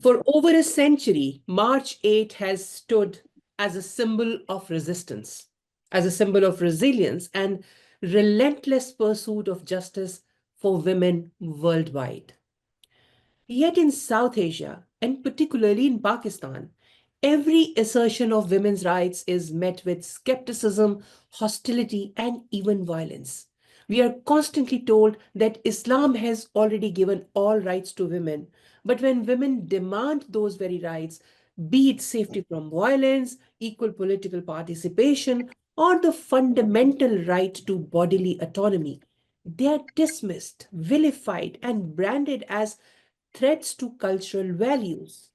For over a century, March 8 has stood as a symbol of resistance, as a symbol of resilience and relentless pursuit of justice for women worldwide. Yet in South Asia, and particularly in Pakistan, every assertion of women's rights is met with skepticism, hostility, and even violence. We are constantly told that Islam has already given all rights to women, but when women demand those very rights, be it safety from violence, equal political participation, or the fundamental right to bodily autonomy, they are dismissed, vilified, and branded as threats to cultural values.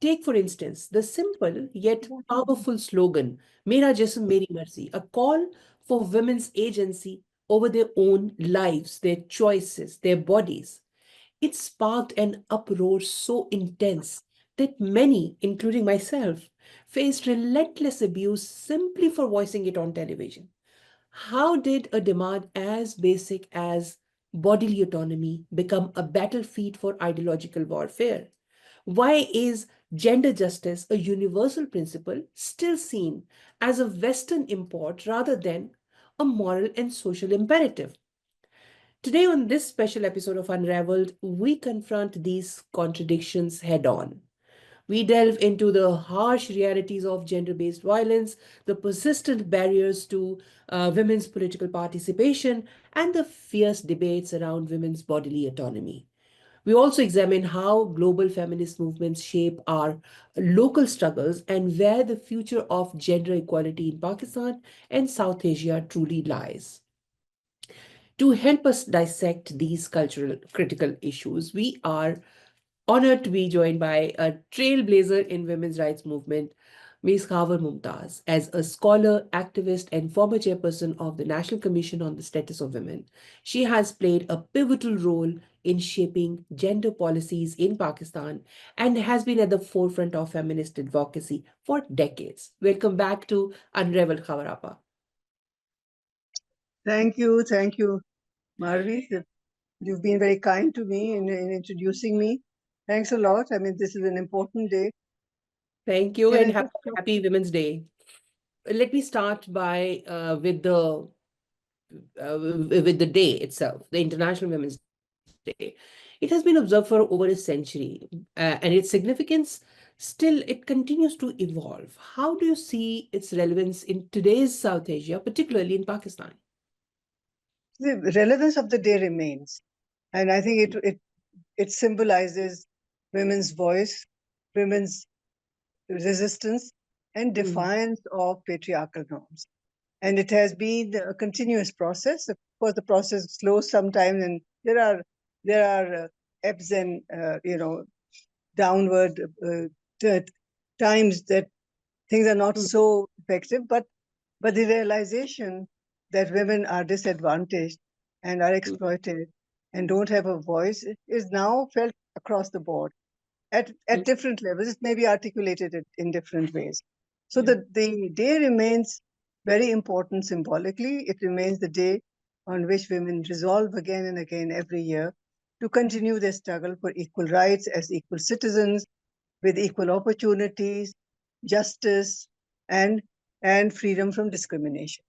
Take, for instance, the simple yet powerful slogan, Mera Jism Meri Marzi, a call for women's agency over their own lives, their choices, their bodies. It sparked an uproar so intense that many, including myself, faced relentless abuse simply for voicing it on television. How did a demand as basic as bodily autonomy become a battlefield for ideological warfare? Why is gender justice, a universal principle, still seen as a Western import rather than a moral and social imperative? Today, on this special episode of Unraveled, we confront these contradictions head on. We delve into the harsh realities of gender based violence, the persistent barriers to women's political participation, and the fierce debates around women's bodily autonomy. We also examine how global feminist movements shape our local struggles and where the future of gender equality in Pakistan and South Asia truly lies. To help us dissect these cultural critical issues, we are honored to be joined by a trailblazer in women's rights movement, Ms. Khawar Mumtaz, as a scholar, activist, and former chairperson of the National Commission on the Status of Women. She has played a pivotal role in shaping gender policies in Pakistan and has been at the forefront of feminist advocacy for decades. Welcome back to Unraveled, Khawar Appa. Thank you, Marvi. You've been very kind to me in introducing me. Thanks a lot. I mean, this is an important day. Thank you, and happy Women's Day. Let me start by with the day itself, the International Women's Day. It has been observed for over a century, and its significance still it continues to evolve. How do you see its relevance in today's South Asia, particularly in Pakistan? The relevance of the day remains, and I think it symbolizes women's voice, women's resistance, and defiance of patriarchal norms. And it has been a continuous process. Of course, the process slows sometimes, and there are ebbs and downward times that things are not so effective. But the realization that women are disadvantaged and are exploited and don't have a voice is now felt across the board at different levels. It may be articulated in different ways. So the day remains very important symbolically. It remains the day on which women resolve again and again every year to continue their struggle for equal rights as equal citizens with equal opportunities, justice, and freedom from discrimination.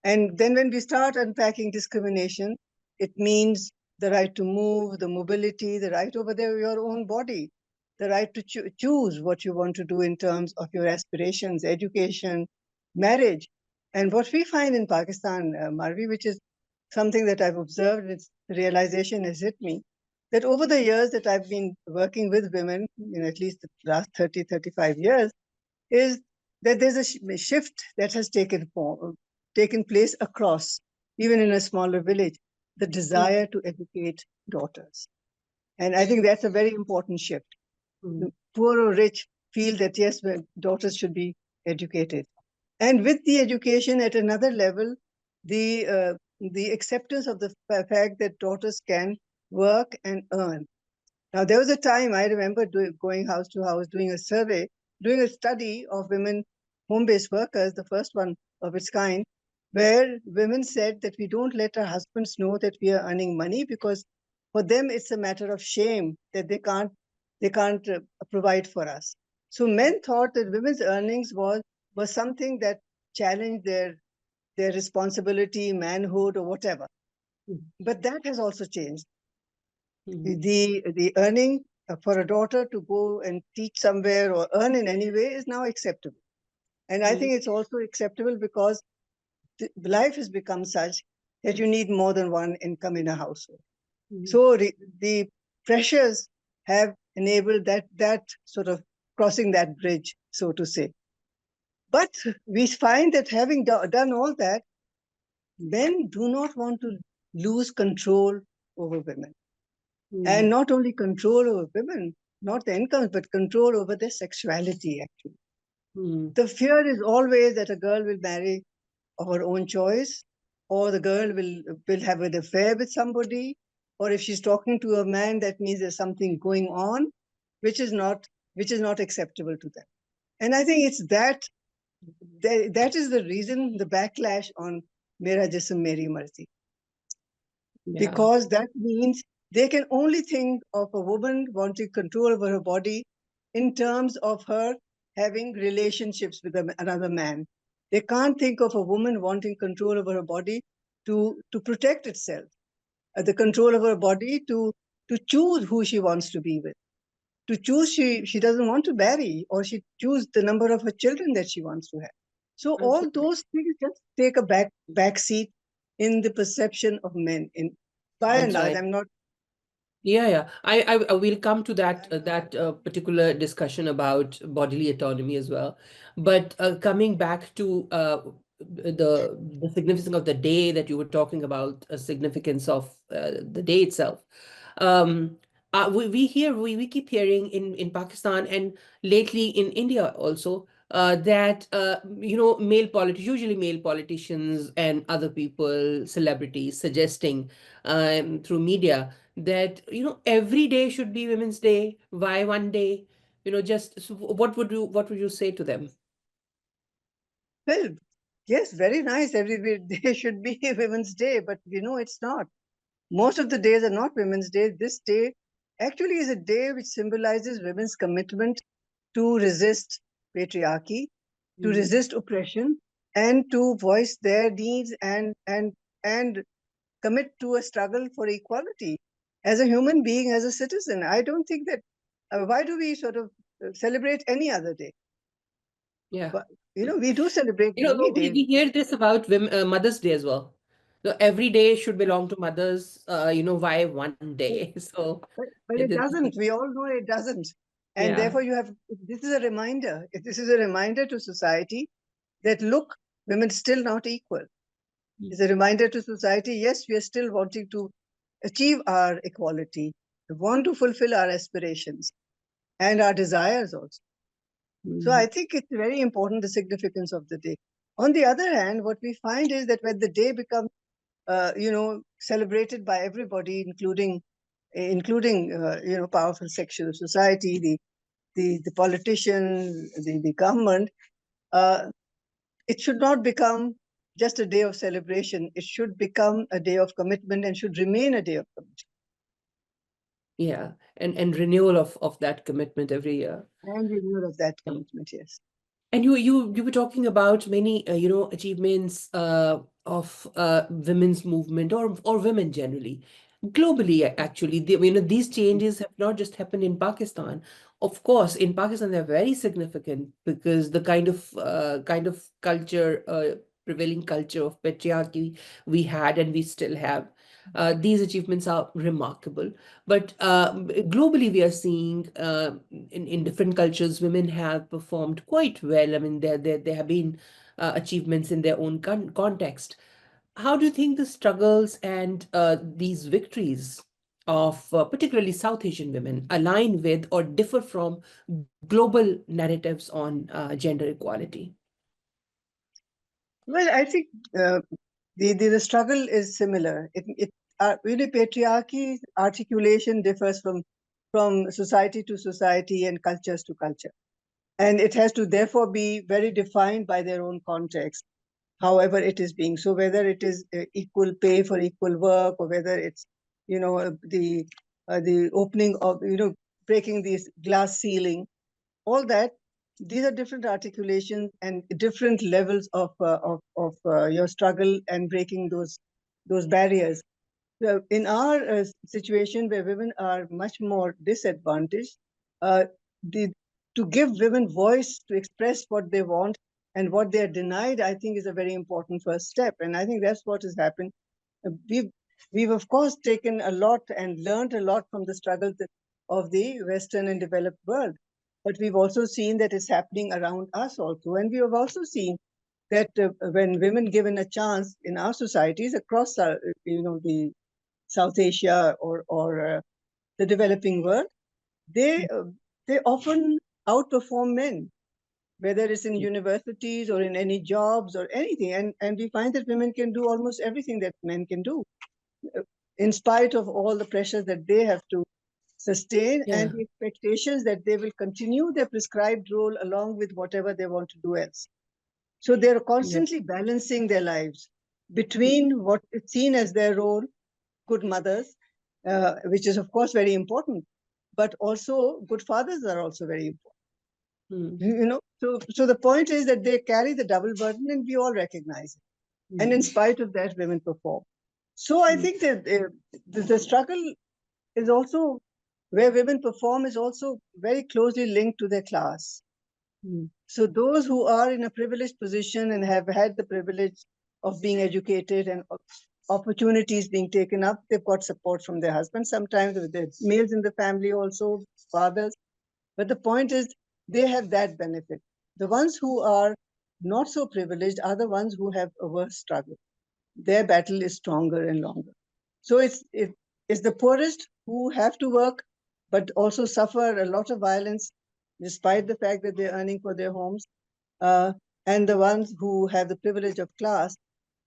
And then when we start unpacking discrimination, it means the right to move, the mobility, the right over your own body, the right to choose what you want to do in terms of your aspirations, education, marriage. And what we find in Pakistan, Marvi, which is something that I've observed, its realization has hit me, that over the years that I've been working with women, at least the last 30, 35 years, is that there's a shift that has taken place across, even in a smaller village, the desire to educate daughters. And I think that's a very important shift. The poor or rich feel that, yes, daughters should be educated. And with the education at another level, the acceptance of the fact that daughters can work and earn. Now, there was a time I remember going house to house, doing a survey, doing a study of women home-based workers, the first one of its kind, where women said that we don't let our husbands know that we are earning money because for them it's a matter of shame that they they can't provide for us. So men thought that women's earnings was something that challenged their responsibility, manhood, or whatever. But that has also changed. The earning for a daughter to go and teach somewhere or earn in any way is now acceptable. And I think it's also acceptable because life has become such that you need more than one income in a household. So the pressures have enabled that sort of crossing that bridge, so to say. But we find that having done all that, men do not want to lose control over women. And not only control over women, not the incomes, but control over their sexuality, actually. The fear is always that a girl will marry of her own choice, or the girl will have an affair with somebody, or if she's talking to a man, that means there's something going on, which is not acceptable to them. And I think it's that is the reason, the backlash on Mera Jism Meri Marzi. Because that means they can only think of a woman wanting control over her body in terms of her having relationships with another man. They can't think of a woman wanting control over her body to protect itself, the control over her body to choose who she wants to be with, to choose she doesn't want to marry, or she choose the number of her children that she wants to have. So all those things just take a back seat in the perception of men. By and large, I'm not. Yeah. I will come to that particular discussion about bodily autonomy as well. But coming back to the significance of the day that you were talking about, significance of the day itself. Um, we keep hearing in Pakistan and lately in India also that usually male politicians and other people, celebrities, suggesting through media that every day should be Women's Day. Why one day? Just so what would you say to them? Well, yes, very nice. Every day should be Women's Day, but it's not. Most of the days are not Women's Day. This day actually is a day which symbolizes women's commitment to resist patriarchy, to resist oppression, and to voice their needs and commit to a struggle for equality as a human being, as a citizen. I don't think that. Why do we sort of celebrate any other day? Yeah. But we do celebrate many days. We hear this about Mother's Day as well. So every day should belong to mothers. Why one day? So But it doesn't. We all know it doesn't. And yeah. therefore, this is a reminder. This is a reminder to society that, look, women still not equal. It's a reminder to society, yes, we are still wanting to achieve our equality, we want to fulfill our aspirations and our desires also. So I think it's very important, the significance of the day. On the other hand, what we find is that when the day becomes, celebrated by everybody, including powerful sections of society, the politicians, the government, it should not become just a day of celebration. It should become a day of commitment and should remain a day of commitment. Yeah, and renewal of that commitment every year. And renewal of that commitment, yes. And you were talking about many achievements of women's movement or women generally, globally. Actually, these changes have not just happened in Pakistan. Of course, in Pakistan they're very significant because the kind of culture, prevailing culture of patriarchy we had and we still have. These achievements are remarkable. But globally, we are seeing in different cultures, women have performed quite well. I mean, there have been achievements in their own context. How do you think the struggles and these victories of particularly South Asian women align with or differ from global narratives on gender equality? Well, I think the struggle is similar. Really, patriarchy articulation differs from society to society and cultures to culture. And it has to therefore be very defined by their own context, however it is being. So whether it is equal pay for equal work, or whether it's, the opening of, breaking this glass ceiling, all that. These are different articulations and different levels of your struggle and breaking those barriers. So in our situation where women are much more disadvantaged, uh, the, to give women voice to express what they want and what they are denied, I think is a very important first step. And I think that's what has happened. We've, we've of course taken a lot and learned a lot from the struggles of the Western and developed world. But we've also seen that it's happening around us also. And we have also seen that when women given a chance in our societies across, the SouthAsia or the developing world, they they often outperform men, whether it's in universities or in any jobs or anything. And we find that women can do almost everything that men can do, in spite of all the pressures that they have to sustain and Yeah. the expectations that they will continue their prescribed role along with whatever they want to do else. So they're Yeah. constantly balancing their lives between what is seen as their role, good mothers, which is of course very important, but also good fathers are also very important. Mm. So the point is that they carry the double burden, and we all recognize it. And in Mm. spite of that, women perform. So I Mm. think that the struggle is also where women perform is also very closely linked to their class. Mm. So those who are in a privileged position and have had the privilege of being educated and opportunities being taken up, they've got support from their husbands, sometimes with the males in the family also, fathers. But the point is, they have that benefit. The ones who are not so privileged are the ones who have a worse struggle. Their battle is stronger and longer. So it's the poorest who have to work, but also suffer a lot of violence, despite the fact that they're earning for their homes. Uh, and the ones who have the privilege of class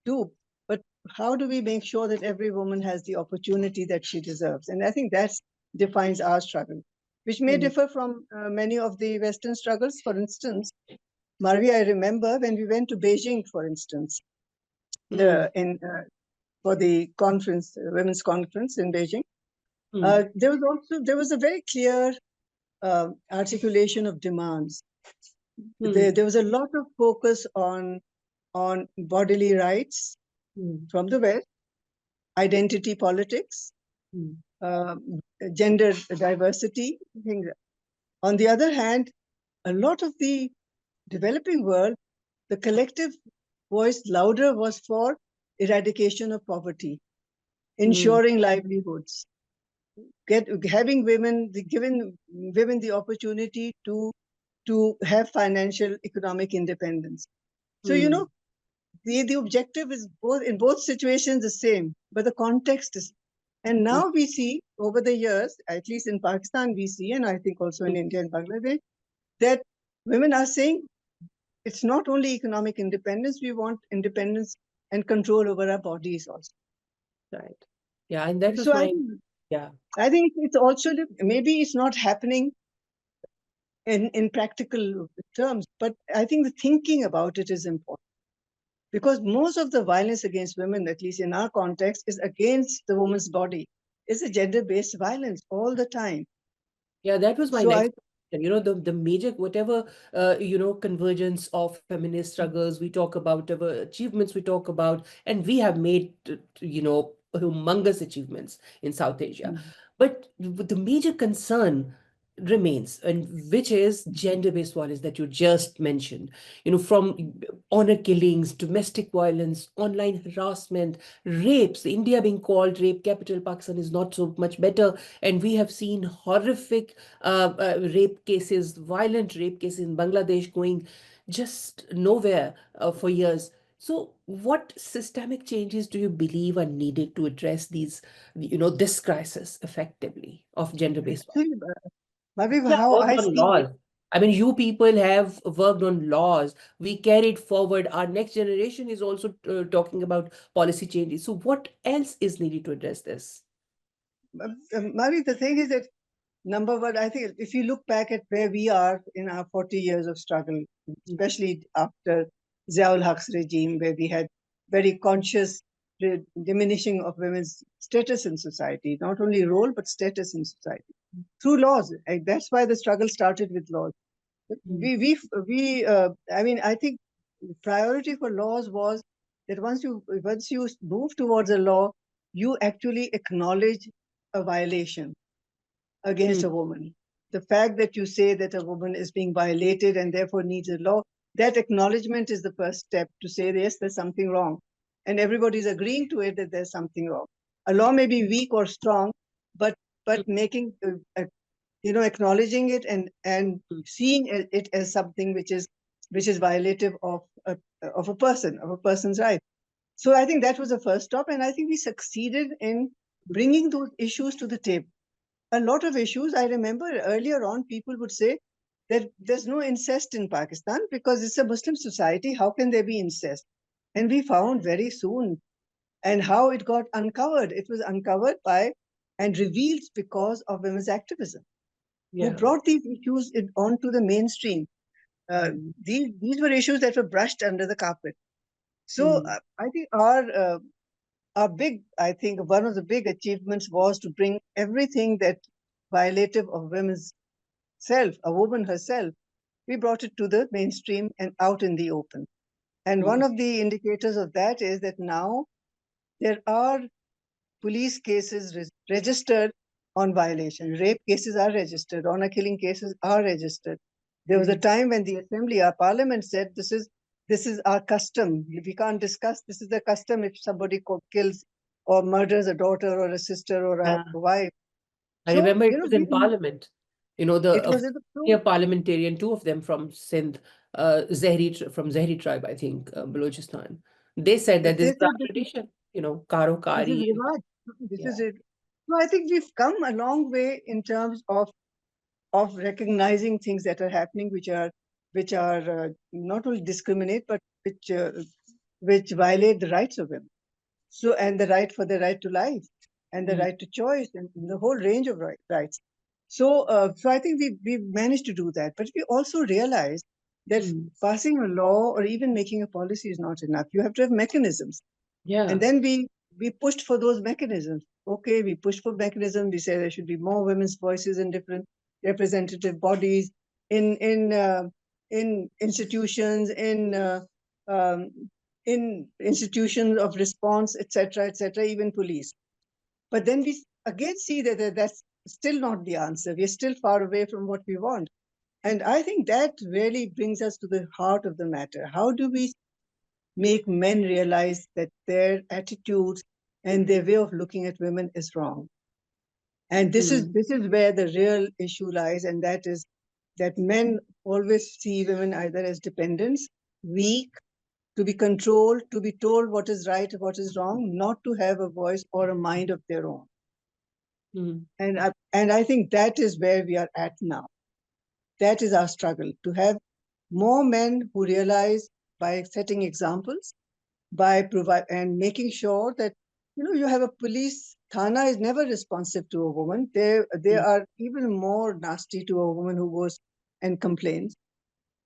do. But how do we make sure that every woman has the opportunity that she deserves? And I think that defines our struggle, which may Mm. differ from many of the Western struggles. For instance, Marvi, I remember when we went to Beijing, for instance, Mm. for the conference, women's conference in Beijing. Mm. There was a very clear articulation of demands. Mm. There was a lot of focus on bodily rights Mm. from the West, identity politics, Mm. uh, gender diversity. Things. On the other hand, a lot of the developing world, the collective voice louder was for eradication of poverty, Mm. ensuring livelihoods, having giving women the opportunity to have financial economic independence. So Mm. the objective is both in both situations the same, but the context is. And Mm. now we see over the years, at least in Pakistan, we see, and I think also in India and Bangladesh, that women are saying it's not only economic independence, we want independence and control over our bodies also. Right. Yeah, and that was So my, yeah. I think it's also, maybe it's not happening in practical terms, but I think the thinking about it is important. Because most of the violence against women, at least in our context, is against the woman's body. It's a gender-based violence all the time. Yeah, that was my So next question. The major, whatever, convergence of feminist struggles, we talk about, whatever achievements we talk about, and we have made, humongous achievements in South Asia. But the major concern remains, and which is gender-based violence that you just mentioned. From honor killings, domestic violence, online harassment, rapes. India being called rape capital, Pakistan is not so much better, and we have seen horrific rape cases, violent rape cases in Bangladesh going just nowhere for years. So, what systemic changes do you believe are needed to address this crisis effectively of gender-based violence? actually, Maviv, We have how worked I on see it, laws. I mean, you people have worked on laws. We carried forward. Our next generation is also talking about policy changes. So, what else is needed to address this? Maviv, the thing is that number one, I think if you look back at where we are in our 40 years of struggle, especially after Ziaul Haq's regime, where we had very conscious diminishing of women's status in society, not only role, but status in society. through laws. And that's why the struggle started with laws. Mm, I mean, I think priority for laws was that once you move towards a law, you actually acknowledge a violation against mm, a woman. The fact that you say that a woman is being violated and therefore needs a law, that acknowledgement is the first step to say, yes, there's something wrong. And everybody's agreeing to it that there's something wrong. A law may be weak or strong, but mm, making acknowledging it and mm, seeing it as something which is violative of a person's right. So I think that was the first stop, and I think we succeeded in bringing those issues to the table. A lot of issues, I remember earlier on, people would say that there's no incest in Pakistan because it's a Muslim society. How can there be incest? And we found very soon, and how it got uncovered. It was uncovered by and revealed because of women's activism, who yeah. brought these issues onto the mainstream. These were issues that were brushed under the carpet. So Mm, I think I think one of the big achievements was to bring everything that violative of women's self, a woman herself, we brought it to the mainstream and out in the open. And one mm, of the indicators of that is that now there are police cases registered on violation. Rape cases are registered. Honor killing cases are registered. There was a mm, time when the assembly, our parliament, said this is our custom. We can't discuss. This is the custom. If somebody kills or murders a daughter or a sister or a yeah. wife. I So remember it was in Parliament. The it was in the senior flow. parliamentarian, two of them from Sindh, from Zehri tribe, I think, Balochistan. They said that this They is our said tradition, Karo this is Kari. Rivaj. This Yeah. is it. So I think we've come a long way in terms of recognizing things that are happening, which are not only discriminate but which violate the rights of women. So and the right to life and the Mm, right to choice and the whole range of rights. So I think we managed to do that, but we also realized that mm, passing a law or even making a policy is not enough. You have to have mechanisms. And yeah. then we pushed for those mechanisms. Okay, we pushed for mechanisms. We said there should be more women's voices in different representative bodies, in institutions, um, in institutions of response, etc., even police. But then we again see that's still not the answer. We're still far away from what we want. And I think that really brings us to the heart of the matter. How do we make men realize that their attitudes and their way of looking at women is wrong? And this is Mm, this is where the real issue lies, and that is that men always see women either as dependents, weak, to be controlled, to be told what is right, what is wrong, not to have a voice or a mind of their own. mm, And I think that is where we are at now. That is our struggle, to have more men who realize, by setting examples, by provide and making sure that you have a police thana is never responsive to a woman. They mm, are even more nasty to a woman who goes and complains.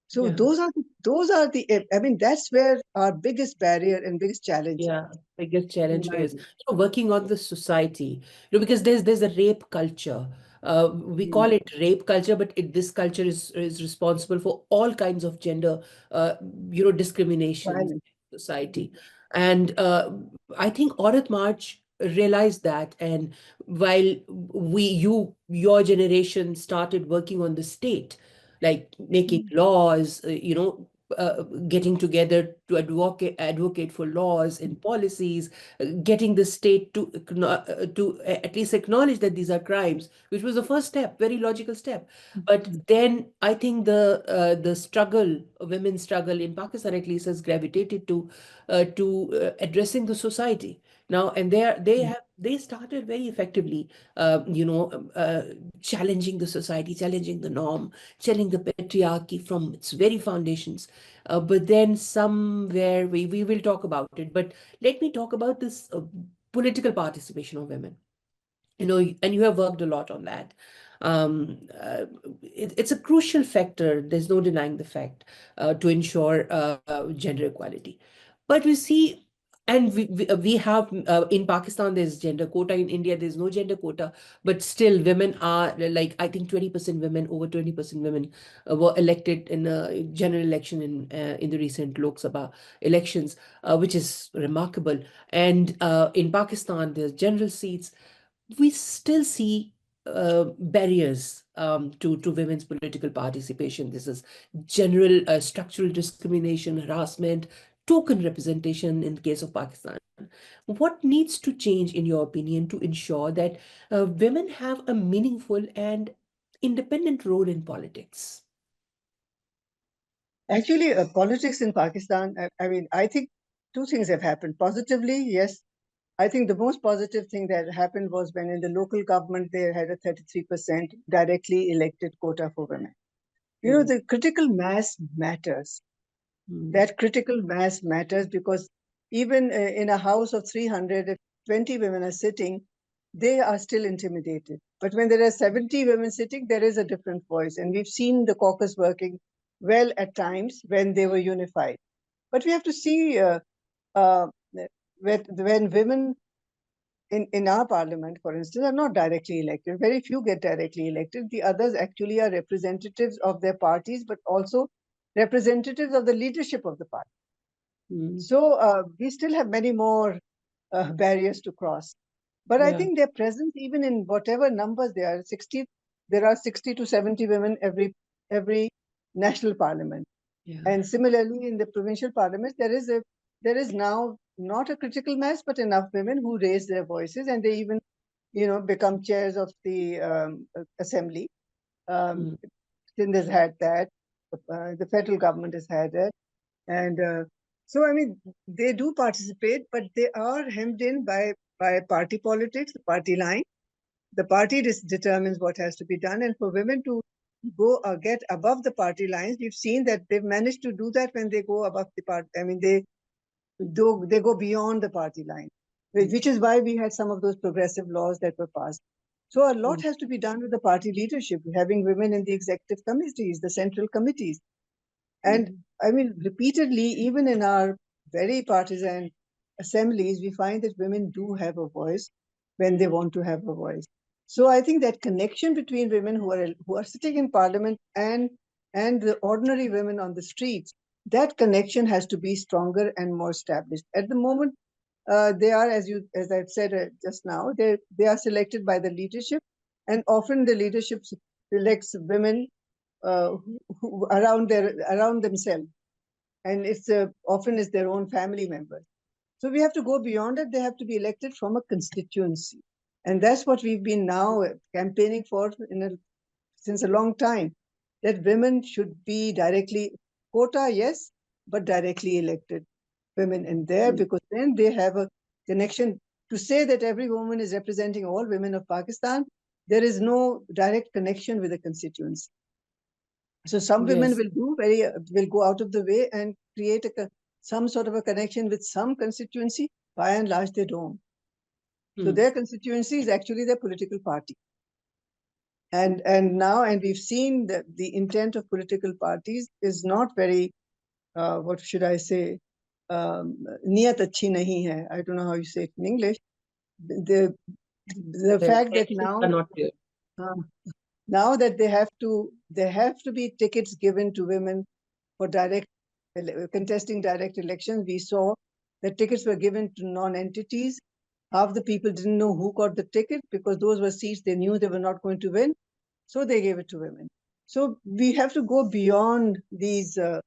So yeah. those are the I mean, that's where our biggest barrier and biggest challenge Yeah, biggest in challenge my is view. working on the society. Because there's a rape culture. We call Mm. it rape culture, but this culture is responsible for all kinds of gender, uh, discriminations Violence. in society. And I think Aurat March realized that. And while your generation started working on the state, like making Mm. laws, getting together to advocate for laws and policies, getting the state to at least acknowledge that these are crimes, which was the first step, very logical step. But then I think the struggle, women's struggle in Pakistan at least, has gravitated to addressing the society now, and they started very effectively, challenging the society, challenging the norm, challenging the patriarchy from its very foundations. But then somewhere we will talk about it. But let me talk about this political participation of women. And you have worked a lot on that. It's a crucial factor. There's no denying the fact to ensure gender equality. But we see And we have in Pakistan there's gender quota, in India there's no gender quota, but still women are like, I think 20% women, over 20% women were elected in a general election in the recent Lok Sabha elections, which is remarkable. And in Pakistan there's general seats. We still see barriers to women's political participation. This is general structural discrimination, harassment, token representation in the case of Pakistan. What needs to change, in your opinion, to ensure that women have a meaningful and independent role in politics? Actually, politics in Pakistan, I mean, I think two things have happened. Positively, yes, I think the most positive thing that happened was when in the local government they had a 33% directly elected quota for women. You know, Mm, the critical mass matters. mm, That critical mass matters because even in a house of 300, if 20 women are sitting, they are still intimidated. But when there are 70 women sitting, there is a different voice. And we've seen the caucus working well at times when they were unified. But we have to see uh, when women in our parliament, for instance, are not directly elected. Very few get directly elected. The others actually are representatives of their parties, but also representatives of the leadership of the party. mm. So we still have many more barriers to cross. But I Yeah, think their presence, even in whatever numbers there are 60 to 70 women every national parliament. yeah. And similarly, in the provincial parliaments, there is now not a critical mass, but enough women who raise their voices, and they even, become chairs of the assembly. Um, Mm, Sindh has had that. The federal government has had it. And so, I mean, they do participate, but they are hemmed in by party politics, the party line. The party determines what has to be done. And for women to get above the party lines, we've seen that they've managed to do that when they go above the party. I mean, they go beyond the party line, which is why we had some of those progressive laws that were passed. So a lot mm, has to be done with the party leadership, having women in the executive committees, the central committees. And mm, I mean, repeatedly, even in our very partisan assemblies, we find that women do have a voice when they want to have a voice. So I think that connection between women who are sitting in parliament and the ordinary women on the streets, that connection has to be stronger and more established. At the moment, they are, as I've said just now, they are selected by the leadership, and often the leadership selects women around themselves, and it's often is their own family members. So we have to go beyond it. They have to be elected from a constituency, and that's what we've been now campaigning for since a long time. That women should be directly quota, yes, but directly elected women in there, mm. because then they have a connection. To say that every woman is representing all women of Pakistan, there is no direct connection with the constituency. So some women Yes. will go out of the way and create some sort of a connection with some constituency. By and large, they don't. So Mm, their constituency is actually their political party. And we've seen that the intent of political parties is not very, what should I say, niyat achhi nahi hai. I don't know how you say it in English. The the the fact that intentions are not clear. uh, now that there have to be tickets given to women for contesting direct elections. We saw that tickets were given to non-entities. Half the people didn't know who got the ticket because those were seats they knew they were not going to win, so they gave it to women. So we have to go beyond these, uh,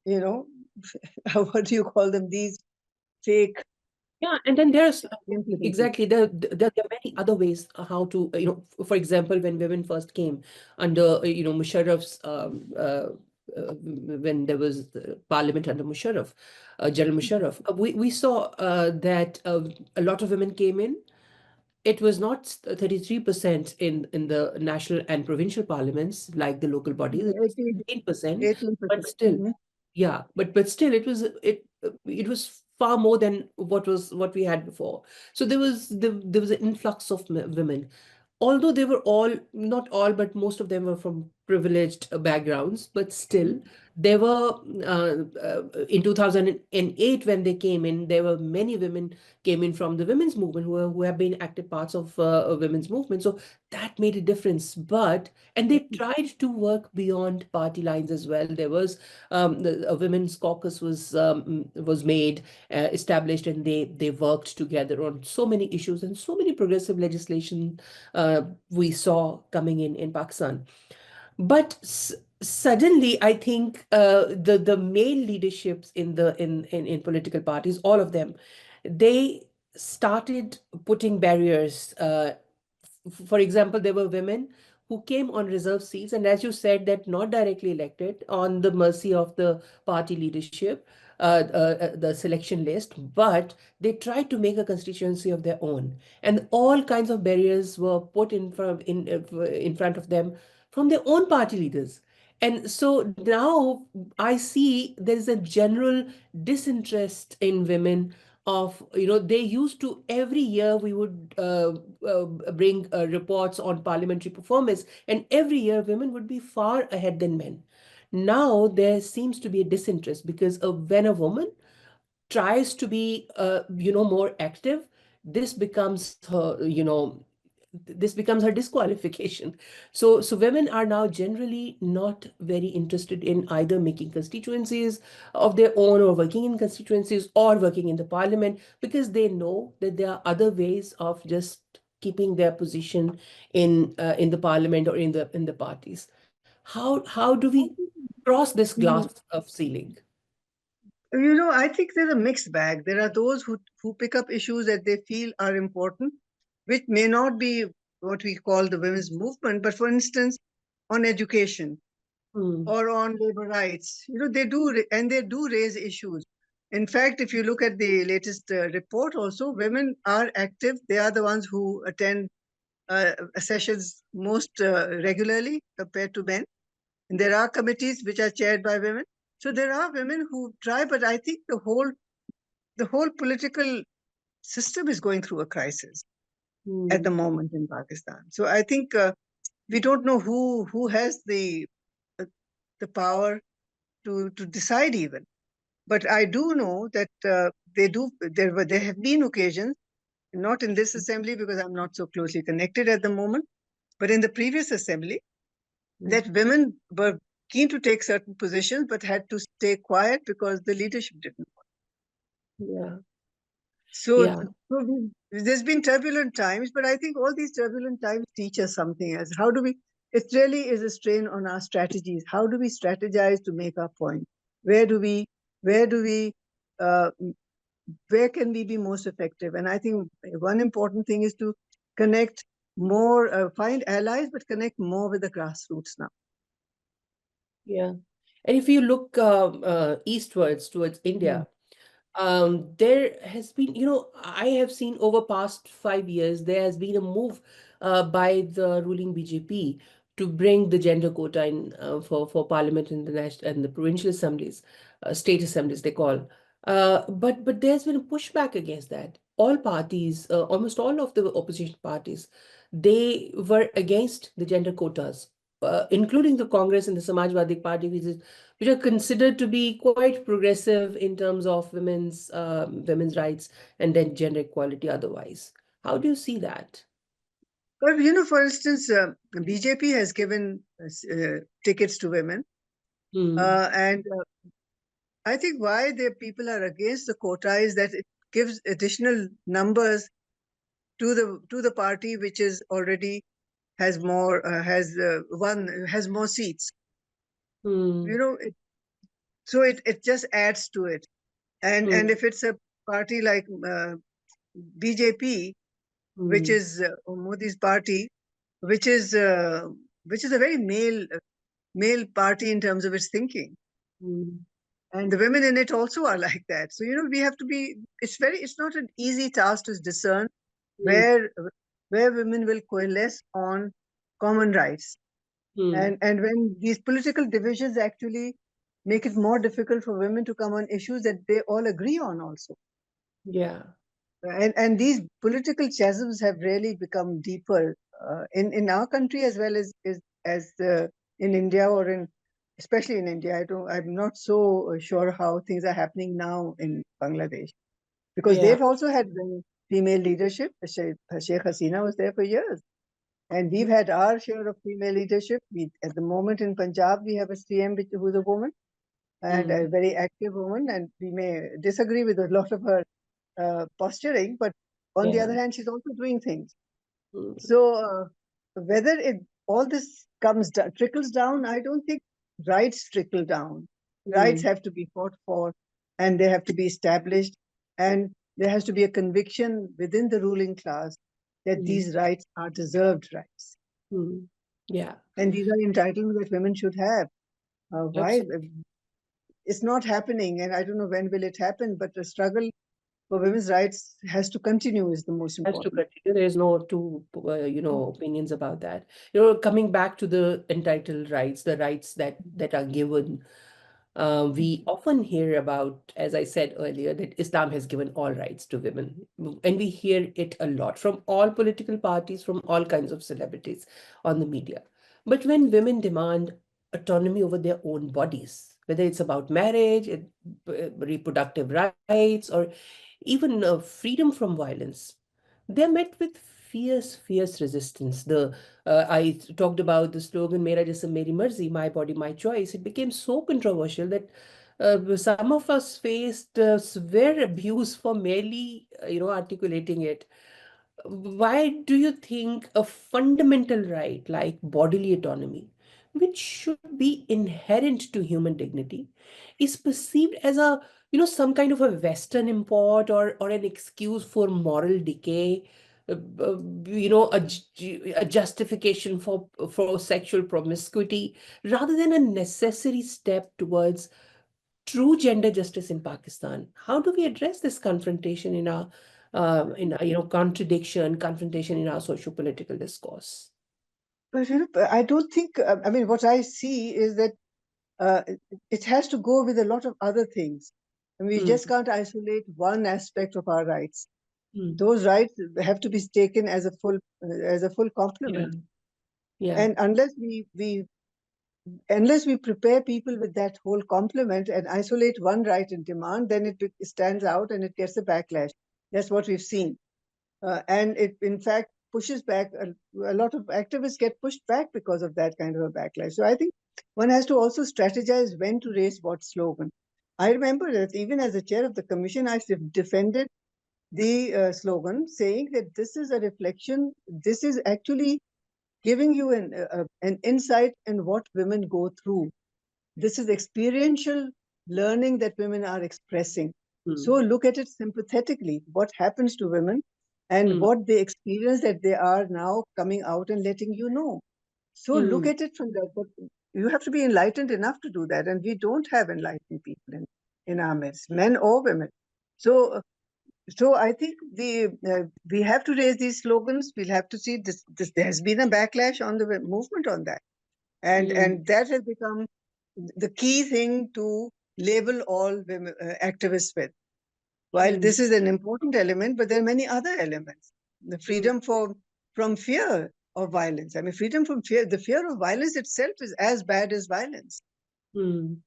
you know, what do you call them? These fake Yeah, and then there's implementation. exactly there are many other ways how to for example, when women first came under Musharraf's when there was the parliament under Musharraf, General Musharraf, we saw that a lot of women came in. It was not 33% in the national and provincial parliaments like the local bodies. It was 17%, but 18%. still, yeah, but still, it was far more than what we had before. So there was an influx of women, although they were all, not all, but most of them were from privileged backgrounds, but still There were in 2008 when they came in, there were many women came in from the women's movement who have been active parts of a women's movement. So that made a difference. But and they tried to work beyond party lines as well. There was a women's caucus was made, established, and they worked together on so many issues and so many progressive legislation we saw coming in Pakistan. But suddenly, I think the male leaderships in political parties, all of them, they started putting barriers. For example, there were women who came on reserve seats, and as you said, that not directly elected on the mercy of the party leadership, the selection list, but they tried to make a constituency of their own, and all kinds of barriers were put in front of them from their own party leaders. And so now I see there is a general disinterest in women of, they used to, every year we would bring reports on parliamentary performance, and every year women would be far ahead than men. Now there seems to be a disinterest because when a woman tries to be more active, this becomes her, this becomes her disqualification. So women are now generally not very interested in either making constituencies of their own, or working in constituencies, or working in the parliament, because they know that there are other ways of just keeping their position in the parliament or in the parties. How do we cross this glass of ceiling? I think there's a mixed bag. There are those who pick up issues that they feel are important, which may not be what we call the women's movement, but for instance, on education or on labor rights, and they do raise issues. In fact, if you look at the latest report, also women are active. They are the ones who attend sessions most regularly compared to men. And there are committees which are chaired by women. So there are women who try, but I think the whole political system is going through a crisis at the moment in Pakistan. So I think we don't know who has uh, the power to decide even. But I do know that there have been occasions, not in this assembly because I'm not so closely connected at the moment, but in the previous assembly, that women were keen to take certain positions but had to stay quiet because the leadership didn't. Yeah, So, yeah, there's been turbulent times, but I think all these turbulent times teach us something. As how do we? It really is a strain on our strategies. How do we strategize to make our point? Where do we? Where do we? Uh, where can we be most effective? And I think one important thing is to connect more, find allies, but connect more with the grassroots now. yeah. And if you look eastwards towards Mm. India, there has been, I have seen over past 5 years, there has been a move by the ruling BJP to bring the gender quota in for parliament and the national and the provincial assemblies, state assemblies they call. But there's been a pushback against that. All parties, almost all of the opposition parties, they were against the gender quotas, including the Congress and the Samajwadi Party, which are considered to be quite progressive in terms of women's rights and then gender equality otherwise. How do you see that? But for instance, BJP has given tickets to women, Hmm. and I think why the people are against the quota is that it gives additional numbers to the party which is already has more has more seats. Hmm. You know, so it just adds to it. And Hmm. if it's a party like BJP, which Hmm. is Modi's party, which is uh, which is a very male party in terms of its thinking, Hmm. and the women in it also are like that. So we have to be. It's not an easy task to discern Hmm. where where women will coalesce on common rights, Hmm. and when these political divisions actually make it more difficult for women to come on issues that they all agree on also. Yeah. And these political chasms have really become deeper in our country as well as in India or especially in India. I'm not so sure how things are happening now in Bangladesh, because Yeah. they've also had female leadership. Sheikh Hasina was there for years. And we've had our share of female leadership. At the moment in Punjab, we have a CM who's a woman and a Mm, very active woman. And we may disagree with a lot of her posturing, but on the yeah. other hand, she's also doing things. Mm, So whether all this trickles down, I don't think rights trickle down. Rights mm, have to be fought for, and they have to be established, and there has to be a conviction within the ruling class that mm, these rights are deserved rights, mm. Yeah, and these are entitlements that women should have. Why? absolutely. It's not happening, and I don't know when will it happen. But the struggle for women's rights has to continue is the most Has to important. continue. There is no two, opinions about that. Coming back to the entitled rights, the rights that are given. We often hear about, as I said earlier, that Islam has given all rights to women. And we hear it a lot from all political parties, from all kinds of celebrities on the media. But when women demand autonomy over their own bodies, whether it's about marriage, reproductive rights, or even freedom from violence, they're met with fierce resistance. I talked about the slogan "Mera Jism Meri Marzi," my body, my choice. It became so controversial that some of us faced severe abuse for merely, articulating it. Why do you think a fundamental right like bodily autonomy, which should be inherent to human dignity, is perceived as some kind of a Western import or an excuse for moral decay, a justification for sexual promiscuity, rather than a necessary step towards true gender justice in Pakistan? How do we address this confrontation confrontation in our socio-political discourse? But I don't think. I mean, what I see is that it has to go with a lot of other things, and we Mm, just can't isolate one aspect of our rights. mm, Those rights have to be taken as a full yeah, complement, yeah. and unless we prepare people with that whole complement and isolate one right and demand, then it stands out and it gets a backlash. That's what we've seen. And it, in fact, pushes back. A lot of activists get pushed back because of that kind of a backlash. So I think one has to also strategize when to raise what slogan. I remember that even as the chair of the commission, I defended the slogan saying that this is a reflection, this is actually giving you an insight in what women go through. This is experiential learning that women are expressing. So Mm, look at it sympathetically, what happens to women and mm, what they experience that they are now coming out and letting you know. So look mm, at it from that. But you have to be enlightened enough to do that. And we don't have enlightened people in our midst, men or women. So so I think we have to raise these slogans. We'll have to see this. There has been a backlash on the movement on that, mm, and that has become the key thing to label all women activists with. While mm, this is an important element, but there are many other elements. The mm, freedom from fear of violence. I mean, freedom from fear. The fear of violence itself is as bad as violence. mm.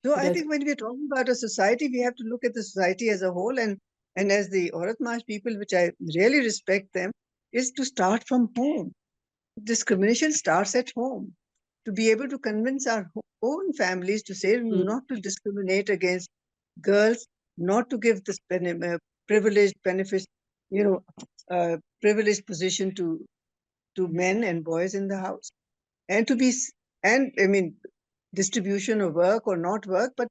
So I That's think when we're talking about a society, we have to look at the society as a whole, and as the Aurat March people, which I really respect them, is to start from home. Discrimination starts at home. To be able to convince our own families to say mm, not to discriminate against girls, not to give this privileged benefits, you know, privileged position to men and boys in the house, and to be and I mean distribution of work or not work, but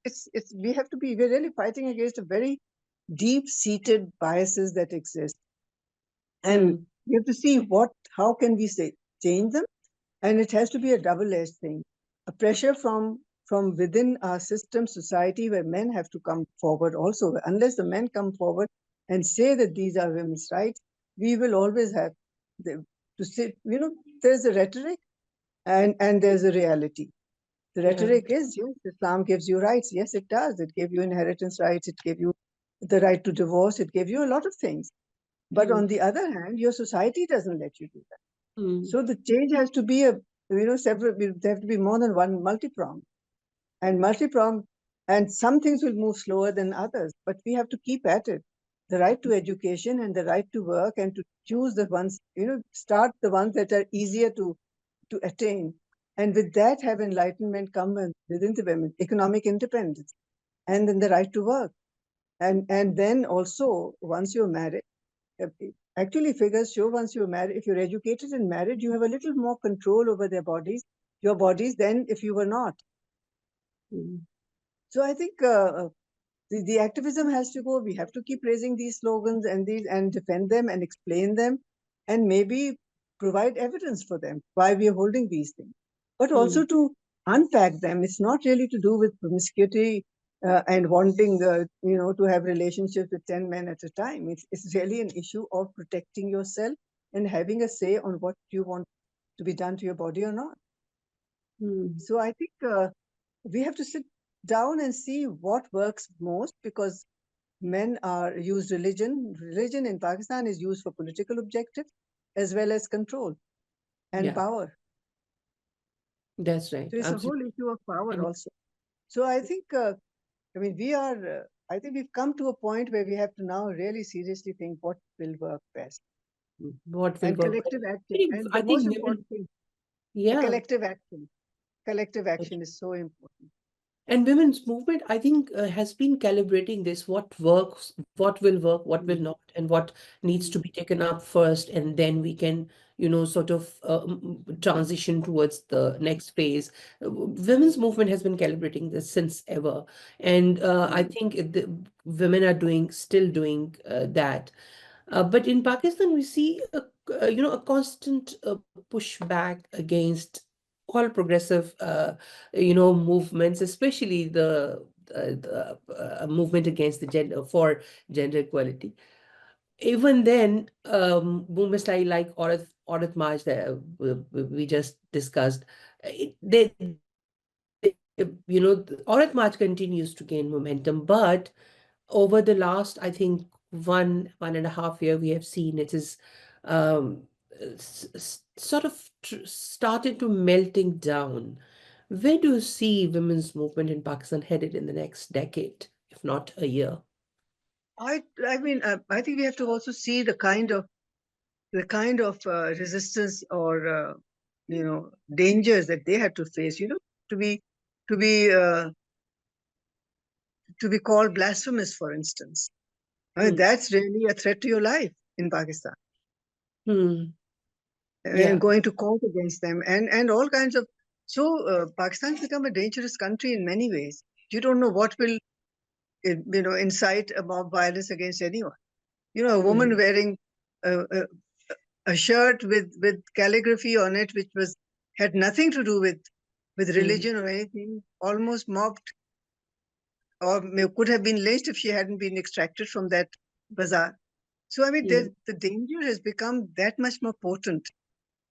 it's we have to be we're really fighting against a very deep seated biases that exist, and mm, we have to see how can we say change them, and it has to be a double-edged thing, a pressure from within our system society where men have to come forward also. Unless the men come forward and say that these are women's rights, we will always have to say, there's a rhetoric and there's a reality. The yeah. rhetoric is, yes, Islam gives you rights. Yes, it does. It gave you inheritance rights. It gave you the right to divorce. It gave you a lot of things. But on Mm, the other hand, your society doesn't let you do that. mm, So the change has to be a several. There have to be more than one multi-pronged, and some things will move slower than others. But we have to keep at it. The right to education and the right to work, and to choose the ones, start the ones that are easier to attain, and with that have enlightenment come within the women, economic independence, and then the right to work, and then also once you're married. Actually, figures show once you're married, if you're educated and married, you have a little more control over your bodies, than if you were not. So I think the activism has to go. We have to keep raising these slogans and defend them and explain them, and maybe provide evidence for them why we are holding these things, but also to unpack them. It's not really to do with promiscuity and wanting to have relationships with 10 men at a time. It's really an issue of protecting yourself and having a say on what you want to be done to your body or not. So I think we have to sit down and see what works most, because men use religion. Religion in Pakistan is used for political objectives as well as control and power. That's right. So it's a whole issue of power also. So I think, I think we've come to a point where we have to now really seriously think what will work best. What will and work collective best. action. And the most important thing, collective action. Collective action is so important. And women's movement, I think, has been calibrating this, what works, what will work, what will not, and what needs to be taken up first, and then we can, sort of transition towards the next phase. Women's movement has been calibrating this since ever, and I think the women are still doing that. But in Pakistan, we see a constant pushback against all progressive, movements, especially the movement against for gender equality. Even then, movements like Aurat March that we just discussed, Aurat March continues to gain momentum, but over the last, I think, 1.5 year, we have seen it is um, sort of started to melting down. Where do you see women's movement in Pakistan headed in the next decade, if not a year? I think we have to also see the kind of resistance or dangers that they had to face. To be to be uh, to be called blasphemous, for instance. I mean, that's really a threat to your life in Pakistan. And going to court against them, and all kinds of. So Pakistan's become a dangerous country in many ways. You don't know what will incite a mob violence against anyone. A woman wearing a shirt with calligraphy on it, which had nothing to do with religion or anything, almost mobbed, or could have been lynched if she hadn't been extracted from that bazaar. So I mean, the danger has become that much more potent.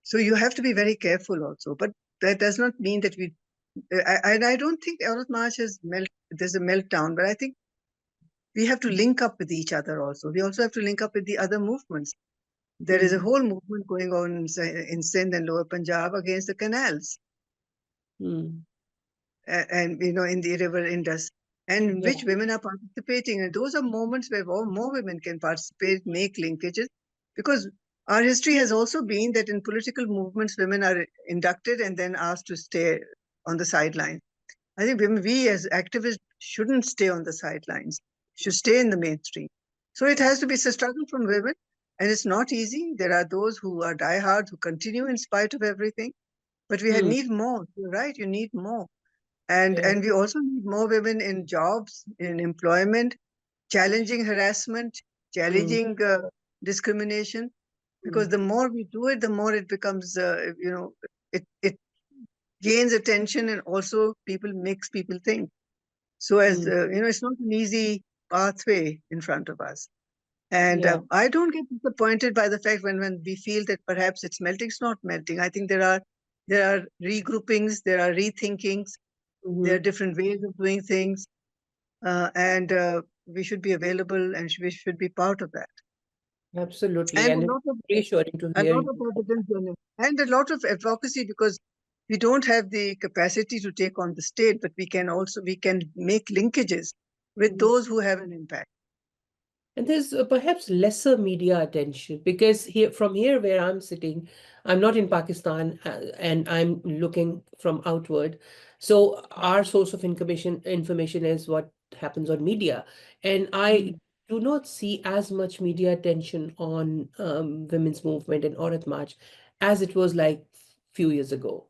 So you have to be very careful also. But that does not mean that we. I don't think Aurat March there's a meltdown, but I think we have to link up with each other also. We also have to link up with the other movements. There is a whole movement going on in Sindh and Lower Punjab against the canals. And in the river Indus, and which women are participating. And those are moments where more women can participate, make linkages, because our history has also been that in political movements, women are inducted and then asked to stay on the sidelines. I think we as activists shouldn't stay on the sidelines, should stay in the mainstream. So it has to be a struggle from women, and it's not easy. There are those who are diehards who continue in spite of everything, but we need more. You're right, you need more. And we also need more women in jobs, in employment, challenging harassment, challenging discrimination, because the more we do it, the more it becomes, it gains attention, and also makes people think. So it's not an easy pathway in front of us. And I don't get disappointed by the fact when we feel that perhaps it's melting. It's not melting. I think there are regroupings, there are rethinkings, there are different ways of doing things, and we should be available, and we should be part of that. Absolutely, and it's reassuring to hear you. And a lot of advocacy, because we don't have the capacity to take on the state, but we can make linkages with those who have an impact. And there's perhaps lesser media attention because from here where I'm sitting, I'm not in Pakistan and I'm looking from outward. So our source of information is what happens on media. And I do not see as much media attention on women's movement and Aurat March as it was like few years ago.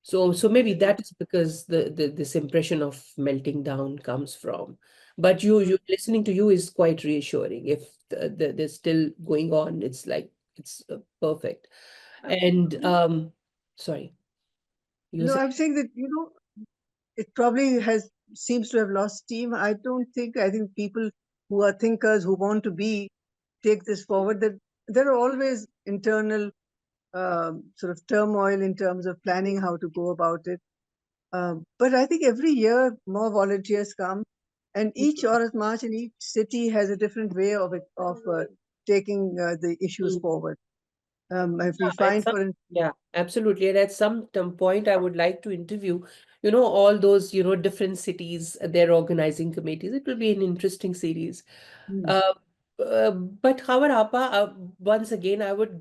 So maybe that is because this impression of melting down comes from. But you listening to you is quite reassuring. If they're still going on, it's like it's perfect. And sorry, you were No, saying. I'm saying that, it probably seems to have lost steam. I think people who are thinkers, who want to take this forward, that there are always internal sort of turmoil in terms of planning how to go about it. But I think every year more volunteers come, and each Aurat March in each city has a different way of taking the issues forward. If we At find, some, for instance, yeah, absolutely. And at some point, I would like to interview, all those, different cities, their organizing committees. It will be an interesting series. hmm, Uh, but Khawar Appa, once again, I would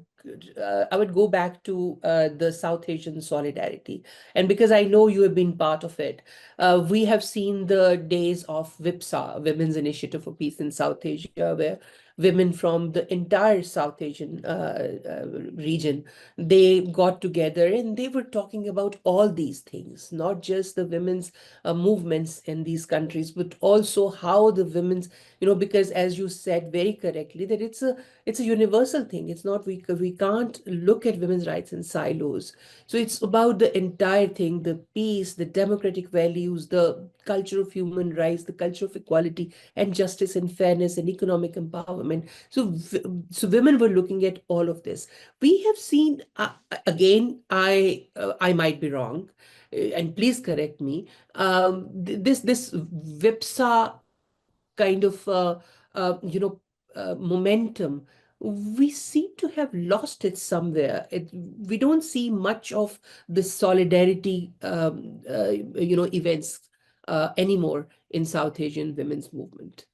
go back to the South Asian solidarity, and because I know you have been part of it, we have seen the days of WIPSA, Women's Initiative for Peace in South Asia, where women from the entire South Asian region, they got together and they were talking about all these things, not just the women's movements in these countries, but also how the women's, because as you said very correctly, that it's a universal thing. It's not we can't look at women's rights in silos. So it's about the entire thing, the peace, the democratic values, the culture of human rights, the culture of equality and justice and fairness and economic empowerment. So women were looking at all of this. We have seen again, I might be wrong, and please correct me. This VIPSA kind of momentum, we seem to have lost it somewhere. We don't see much of the solidarity events anymore in South Asian women's movement.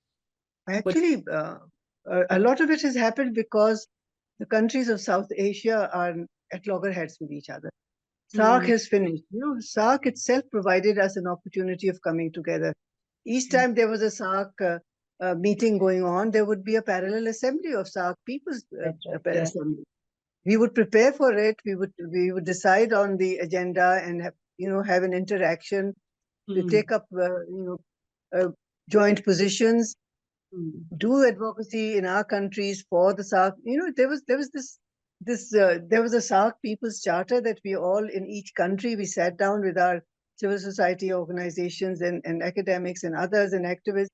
But actually, a lot of it has happened because the countries of South Asia are at loggerheads with each other. SARC mm, has finished. SARC itself provided us an opportunity of coming together. Each time there was a SARC meeting going on, there would be a parallel assembly of SARC People's that's right. Yeah. Assembly. We would prepare for it. We would decide on the agenda and have an interaction. We Mm, take up joint positions, mm, do advocacy in our countries for the SARC. There was a SARC People's Charter that we all in each country we sat down with our civil society organizations and academics and others and activists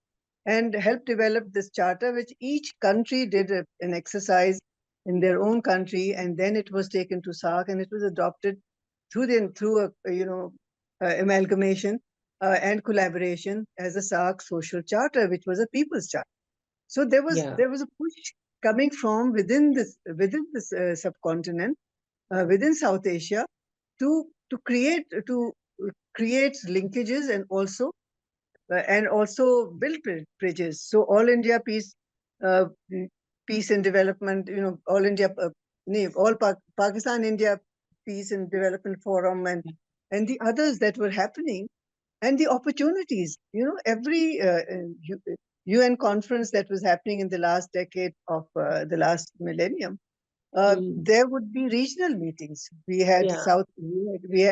and helped develop this charter, which each country did an exercise in their own country, and then it was taken to SARC and it was adopted through amalgamation and collaboration as a SARC social charter, which was a people's charter. So yeah. there was a push coming from within this subcontinent, within South Asia, to create linkages and also build bridges. So All India uh, Peace and Development, All India, Pakistan India Peace and Development Forum, and the others that were happening, and the opportunities. Every UN conference that was happening in the last decade of the last millennium, Mm, there would be regional meetings. We had yeah.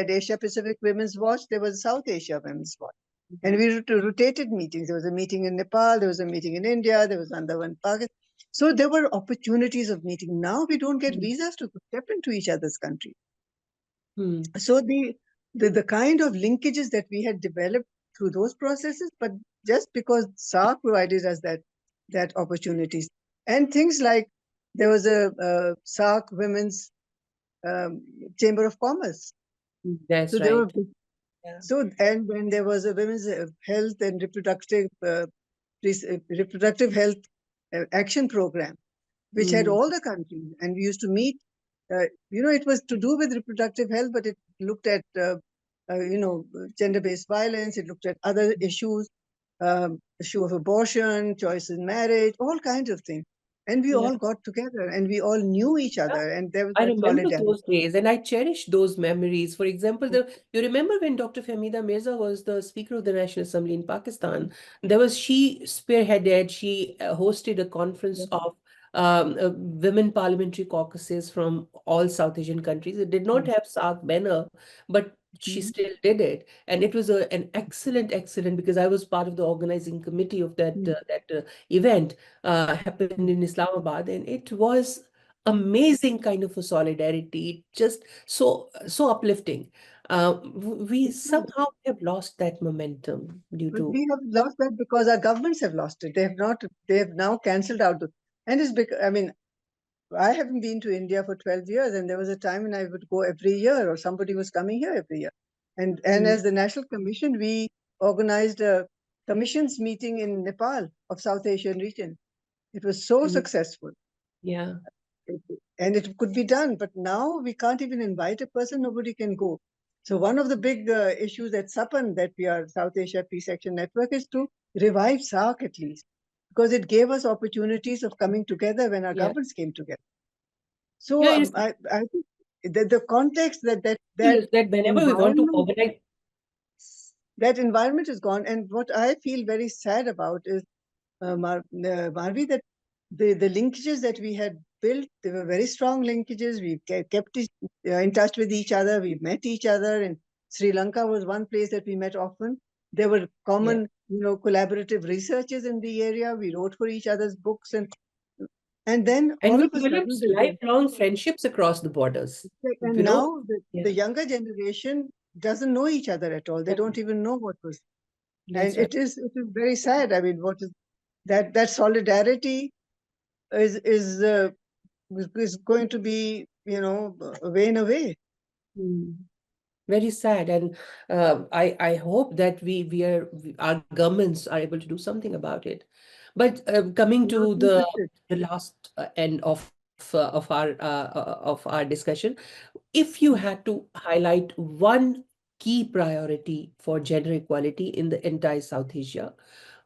Asia Pacific Women's Watch. There was South Asia Women's Watch, and Mhm. we rotated meetings. There was a meeting in Nepal. There was a meeting in India. There was another one in Pakistan. So there were opportunities of meeting. Now we don't get Mm, visas to step into each other's country. mm, So the kind of linkages that we had developed through those processes, but just because SARC provided us that opportunities, and things like there was a SARC Women's um, Chamber of Commerce. that's So there were right. Yeah. and when there was a women's health and reproductive health action program, which had Mm, all the countries, and we used to meet it was to do with reproductive health, but it looked at, gender-based violence. It looked at other issues, issue of abortion, choice in marriage, all kinds of things. And we Yeah. all got together and we all knew each Yeah. other, and there was I that remember solidarity. those days and I cherish those memories. For example, you remember when Dr. Fahmida Mirza was the Speaker of the National Assembly in Pakistan? She spearheaded, she hosted a conference of women parliamentary caucuses from all South Asian countries. It did not have SAARC banner, but she Mhm. still did it. And it was an excellent, because I was part of the organizing committee of that event happened in Islamabad, and it was amazing kind of a solidarity, just so uplifting. We somehow have lost that momentum due But to we have lost that because our governments have lost it. They have not. They have now cancelled out. And it's because, I mean, I haven't been to India for 12 years, and there was a time when I would go every year, or somebody was coming here every year. And Mm, as the National Commission, we organized a commissions meeting in Nepal of South Asian region. It was so mm, successful. yeah, And it could be done, but now we can't even invite a person, nobody can go. So one of the big issues at SAPAN, that we are South Asia Peace Action Network, is to revive SARC at least, because it gave us opportunities of coming together when our yeah, governments came together. So yeah. It is I think the context that ridiculous that whenever we want to environment organize, that environment is gone. And what I feel very sad about is, Marvi, that the linkages that we had built, they were very strong linkages. We kept in touch with each other. We met each other. And Sri Lanka was one place that we met often. There were yeah, common, collaborative researches in the area. We wrote for each other's books, and then and all we of a developed sudden, lifelong friendships across the borders. and You know, now yeah, the younger generation doesn't know each other at all. They yeah, don't even know what was, and that's right. it is very sad. I mean, what is that solidarity is is going to be, wane away. Mm. Very sad, and I hope that our governments are able to do something about it. But coming Not to interested. the last end of our discussion, if you had to highlight one key priority for gender equality in the entire South Asia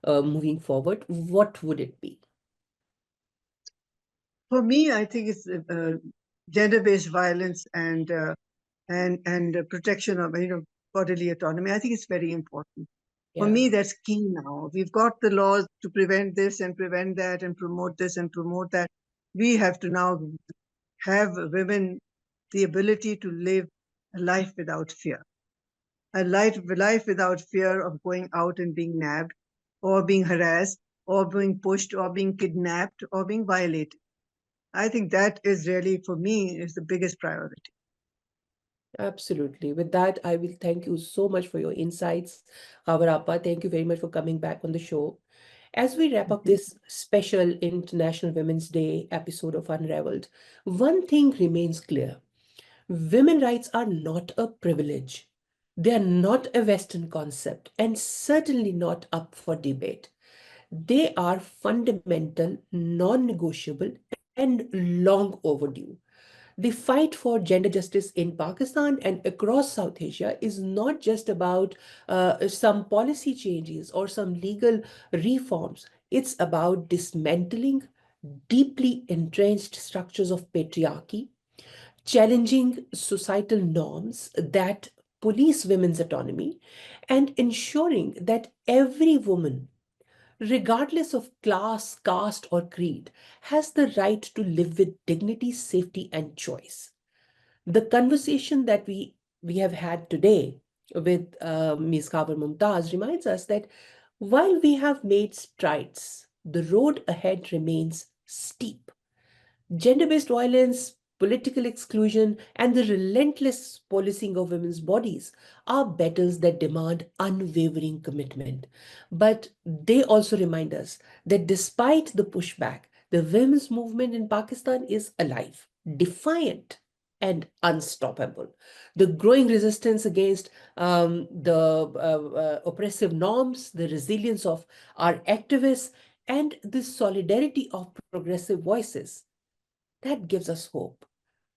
moving forward, what would it be? For me, I think it's gender-based violence and protection of bodily autonomy. I think it's very important. For Yeah, me, that's key now. We've got the laws to prevent this and prevent that and promote this and promote that. We have to now have women the ability to live a life without fear, a life without fear of going out and being nabbed or being harassed or being pushed or being kidnapped or being violated. I think that is really, for me, is the biggest priority. absolutely. With that, I will thank you so much for your insights, Kavarappa. Thank you very much for coming back on the show. As we wrap up Mhm. this special International Women's Day episode of Unraveled, one thing remains clear. Women rights are not a privilege. They are not a Western concept and certainly not up for debate. They are fundamental, non-negotiable, and long overdue. The fight for gender justice in Pakistan and across South Asia is not just about some policy changes or some legal reforms. It's about dismantling deeply entrenched structures of patriarchy, challenging societal norms that police women's autonomy, and ensuring that every woman, regardless of class, caste, or creed, has the right to live with dignity, safety, and choice. The conversation that we have had today with Ms. Khawar Mumtaz reminds us that while we have made strides, the road ahead remains steep. Gender-based violence, political exclusion, and the relentless policing of women's bodies are battles that demand unwavering commitment. But they also remind us that despite the pushback, the women's movement in Pakistan is alive, defiant, and unstoppable. The growing resistance against the oppressive norms, the resilience of our activists, and the solidarity of progressive voices, that gives us hope.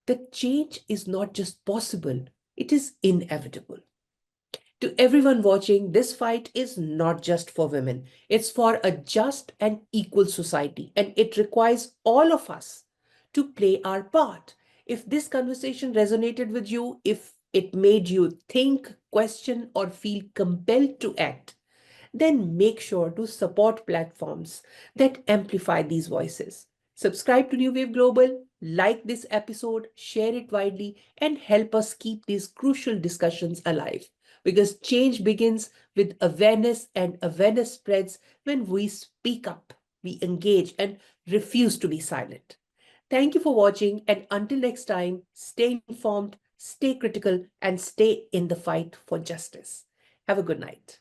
The change is not just possible, it is inevitable. To everyone watching, this fight is not just for women. It's for a just and equal society, and it requires all of us to play our part. If this conversation resonated with you, if it made you think, question, or feel compelled to act, then make sure to support platforms that amplify these voices. Subscribe to New Wave Global, like this episode, share it widely, and help us keep these crucial discussions alive. Because change begins with awareness, and awareness spreads when we speak up, we engage, and refuse to be silent. Thank you for watching, and until next time, stay informed, stay critical, and stay in the fight for justice. Have a good night.